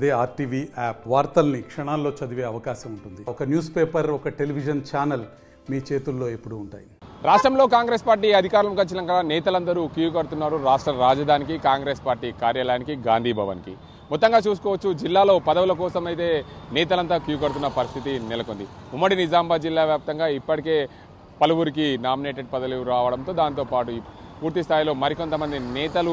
అదే RTV app వార్తల్ని క్షణాల్లో చదివే అవకాశం ఉంటుంది. ఒక న్యూస్ పేపర్, ఒక టెలివిజన్ ఛానల్ మీ చేతుల్లో ఎప్పుడూ ఉంటాయి. రాష్ట్రంలో కాంగ్రెస్ పార్టీ అధికారంలోకి వచ్చినాక నేతలందరూ క్యూ కడుతున్నారు రాష్ట్ర రాజధానికి, కాంగ్రెస్ పార్టీ కార్యాలయానికి, గాంధీ భవన్కి. మొత్తంగా చూసుకోవచ్చు, జిల్లాలో పదవుల కోసం అయితే నేతలంతా క్యూ కడుతున్న పరిస్థితి నెలకొంది. ఉమ్మడి నిజామాబాద్ జిల్లా వ్యాప్తంగా ఇప్పటికే పలువురికి నామినేటెడ్ పదవులు రావడంతో దాంతోపాటు పూర్తి స్థాయిలో మరికొంతమంది నేతలు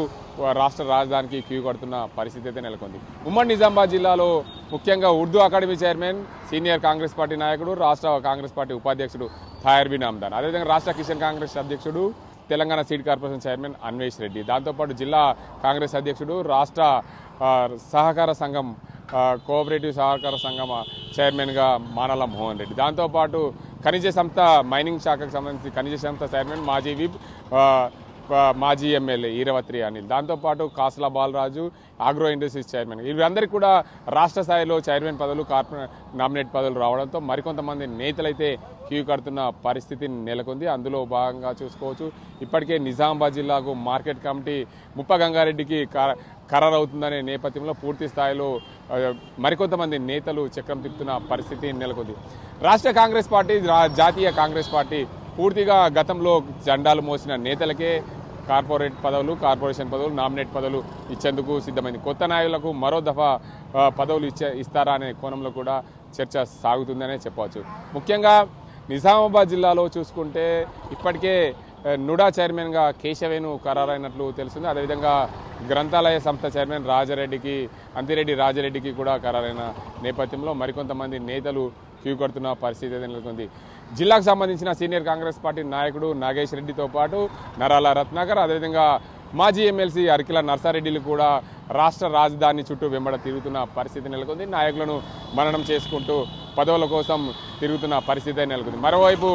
రాష్ట్ర రాజధానికి క్యూ కడుతున్న పరిస్థితి అయితే నెలకొంది. ఉమ్మడి నిజామాబాద్ జిల్లాలో ముఖ్యంగా Urdu academy chairman, senior Congress party నాయకుడు, రాష్ట్ర కాంగ్రెస్ పార్టీ ఉపాధ్యక్షుడు తాహిర్ నామ్దాన్, అదేవిధంగా రాష్ట్ర కిషన్ కాంగ్రెస్ అధ్యక్షుడు, Telangana seed corporation chairman Anvesh Reddy, దాంతోపాటు జిల్లా కాంగ్రెస్ అధ్యక్షుడు, రాష్ట్ర సహకార సంఘం కోఆపరేటివ్ సహకార సంఘం చైర్మన్గా మానల మోహన్ రెడ్డి, దాంతోపాటు ఖనిజ సంస్థ మైనింగ్ శాఖకు సంబంధించి ఖనిజ సంస్థ చైర్మన్ మాజీ విప్ మాజీ ఎమ్మెల్యే ఈరవత్రి అనిల్, దాంతోపాటు కాసుల బాలరాజు ఆగ్రో ఇండస్ట్రీస్ చైర్మన్, వీరందరికీ కూడా రాష్ట్ర స్థాయిలో చైర్మన్ పదవులు, నామినేట్ పదవులు రావడంతో మరికొంతమంది నేతలైతే క్యూ కడుతున్న పరిస్థితి నెలకొంది. అందులో భాగంగా చూసుకోవచ్చు, ఇప్పటికే నిజామాబాద్ జిల్లాకు మార్కెట్ కమిటీ ముప్ప గంగారెడ్డికి ఖరారు అవుతుందనే నేపథ్యంలో పూర్తి స్థాయిలో మరికొంతమంది నేతలు చక్రం తిప్పుతున్న పరిస్థితి నెలకొంది. రాష్ట్ర కాంగ్రెస్ పార్టీ, జాతీయ కాంగ్రెస్ పార్టీ పూర్తిగా గతంలో జెండాలు మోసిన నేతలకే కార్పొరేషన్ పదవులు, నామినేట్ పదవులు ఇచ్చేందుకు సిద్ధమైంది. కొత్త నాయకులకు మరో దఫా పదవులు ఇస్తారా అనే కోణంలో కూడా చర్చ సాగుతుందనే చెప్పవచ్చు. ముఖ్యంగా నిజామాబాద్ జిల్లాలో చూసుకుంటే ఇప్పటికే నుడా చైర్మన్గా కేశవేను ఖరారైనట్లు తెలుస్తుంది. అదేవిధంగా గ్రంథాలయ సంస్థ చైర్మన్ అంతిరెడ్డి రాజారెడ్డికి కూడా ఖరారైన నేపథ్యంలో మరికొంతమంది నేతలు క్యూ కడుతున్న పరిస్థితి నెలకొంది. జిల్లాకు సంబంధించిన సీనియర్ కాంగ్రెస్ పార్టీ నాయకుడు నాగేష్ రెడ్డితో పాటు నరాల రత్నాకర్, అదేవిధంగా మాజీ ఎమ్మెల్సీ అరికిల నర్సారెడ్డిలు కూడా రాష్ట్ర రాజధాని చుట్టూ వెంబడ తిరుగుతున్న పరిస్థితి నెలకొంది. నాయకులను మననం చేసుకుంటూ పదవుల కోసం తిరుగుతున్న పరిస్థితి నెలకొంది. మరోవైపు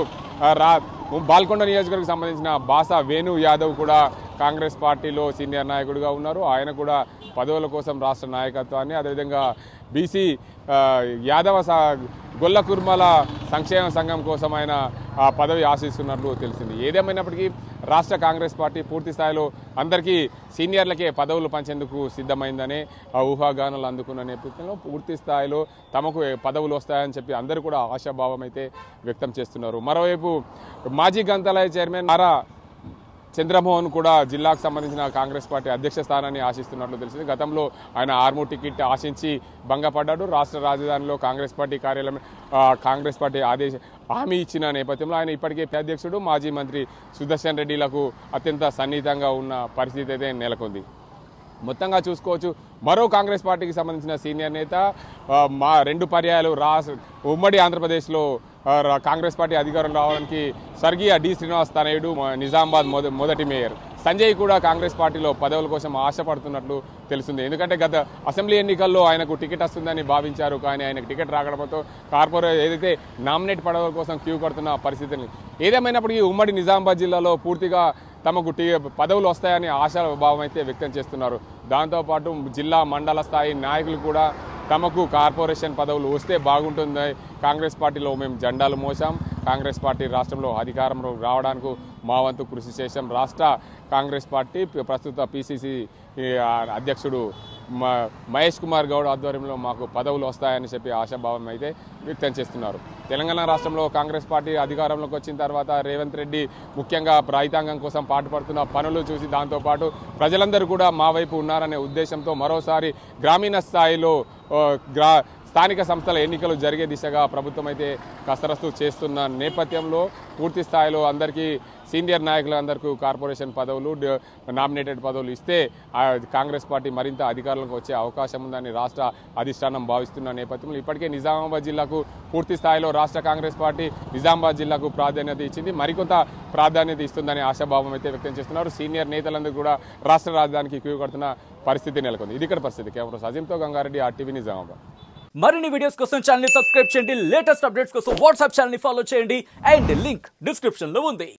బాల్కొండ నియోజకవర్గం సంబంధించిన బాసా వేణు యాదవ్ కూడా కాంగ్రెస్ పార్టీలో సీనియర్ నాయకుడిగా ఉన్నారు. ఆయన కూడా పదవుల కోసం రాష్ట్ర నాయకత్వాన్ని, అదేవిధంగా బీసీ యాదవ గొల్ల కుర్మల సంక్షేమ సంఘం కోసం ఆయన పదవి ఆశిస్తున్నట్లు తెలిసింది. ఏదేమైనప్పటికీ రాష్ట్ర కాంగ్రెస్ పార్టీ పూర్తి స్థాయిలో అందరికీ సీనియర్లకే పదవులు పంచేందుకు సిద్ధమైందనే ఊహాగానాలు అందుకున్న నేపథ్యంలో పూర్తి స్థాయిలో తమకు పదవులు వస్తాయని చెప్పి అందరూ కూడా ఆశాభావం అయితే వ్యక్తం చేస్తున్నారు. మరోవైపు మాజీ గ్రంథాలయ చైర్మన్ నారా చంద్రమోహన్ కూడా జిల్లాకు సంబంధించిన కాంగ్రెస్ పార్టీ అధ్యక్ష స్థానాన్ని ఆశిస్తున్నట్లు తెలిసింది. గతంలో ఆయన ఆర్మూర్ టికెట్ ఆశించి భంగపడ్డాడు. రాష్ట్ర రాజధానిలో కాంగ్రెస్ పార్టీ కార్యాలయం కాంగ్రెస్ పార్టీ హామీ ఇచ్చిన నేపథ్యంలో ఆయన ఇప్పటికే అధ్యక్షుడు, మాజీ మంత్రి సుదర్శన్ రెడ్డిలకు అత్యంత సన్నిహితంగా ఉన్న పరిస్థితి అయితే నెలకొంది. మొత్తంగా చూసుకోవచ్చు, మరో కాంగ్రెస్ పార్టీకి సంబంధించిన సీనియర్ నేత రెండు పర్యాయాలు ఉమ్మడి ఆంధ్రప్రదేశ్లో కాంగ్రెస్ పార్టీ అధికారం రావడానికి స్వర్గీయ డి శ్రీనివాస్ తనయుడు, నిజామాబాద్ మొదటి మేయర్ సంజయ్ కూడా కాంగ్రెస్ పార్టీలో పదవుల కోసం ఆశపడుతున్నట్లు తెలుస్తుంది. ఎందుకంటే గత అసెంబ్లీ ఎన్నికల్లో ఆయనకు టికెట్ వస్తుందని భావించారు, కానీ ఆయనకు టికెట్ రాకపోవడంతో ఏదైతే నామినేట్ పదవుల కోసం క్యూ కడుతున్న పరిస్థితిని. ఏదేమైనప్పటికీ ఉమ్మడి నిజామాబాద్ జిల్లాలో పూర్తిగా తమకు పదవులు వస్తాయని ఆశాభావం అయితే వ్యక్తం చేస్తున్నారు. దాంతోపాటు జిల్లా మండల స్థాయి నాయకులు కూడా తమకు కార్పొరేషన్ పదవులు వస్తే బాగుంటుంది, కాంగ్రెస్ పార్టీలో మేము జెండాలు మోసాం, కాంగ్రెస్ పార్టీ రాష్ట్రంలో అధికారంలో రావడానికి మా వంతు కృషి చేశాం, రాష్ట్ర కాంగ్రెస్ పార్టీ ప్రస్తుత పిసిసి అధ్యక్షుడు మహేష్ కుమార్ గౌడ్ ఆధ్వర్యంలో మాకు పదవులు వస్తాయని చెప్పి ఆశాభావం అయితే వ్యక్తం చేస్తున్నారు. తెలంగాణ రాష్ట్రంలో కాంగ్రెస్ పార్టీ అధికారంలోకి వచ్చిన తర్వాత రేవంత్ రెడ్డి ముఖ్యంగా రైతాంగం కోసం పాటుపడుతున్న పనులు చూసి దాంతోపాటు ప్రజలందరూ కూడా మా వైపు ఉన్నారనే ఉద్దేశంతో మరోసారి గ్రామీణ స్థాయిలో స్థానిక సంస్థల ఎన్నికలు జరిగే దిశగా ప్రభుత్వం అయితే కసరత్తు చేస్తున్న నేపథ్యంలో పూర్తి స్థాయిలో అందరికీ సీనియర్ నాయకులందరికీ కార్పొరేషన్ పదవులు, నామినేటెడ్ పదవులు ఇస్తే కాంగ్రెస్ పార్టీ మరింత అధికారంలోకి వచ్చే అవకాశం ఉందని రాష్ట్ర అధిష్టానం భావిస్తున్న నేపథ్యంలో ఇప్పటికే నిజామాబాద్ జిల్లాకు పూర్తి స్థాయిలో రాష్ట్ర కాంగ్రెస్ పార్టీ నిజామాబాద్ జిల్లాకు ప్రాధాన్యత ఇచ్చింది, మరికొంత ప్రాధాన్యత ఇస్తుందని ఆశాభావం అయితే వ్యక్తం చేస్తున్నారు. సీనియర్ నేతలందరూ కూడా రాష్ట్ర రాజధానికి క్యూ కడుతున్న పరిస్థితి నెలకొంది. ఇది ఇక్కడ పరిస్థితి. కెమెరా సజీంతో గంగారెడ్డి, ఆర్టీవీ నిజామాబాద్. మరిన్ని వీడియోస్ కోసం ఛానల్ ని సబ్స్క్రైబ్ చేయండి, లేటెస్ట్ అప్డేట్స్ కోసం వాట్సాప్ ఛానల్ ని ఫాలో చేయండి అండ్ లింక్ డిస్క్రిప్షన్ లో ఉంది.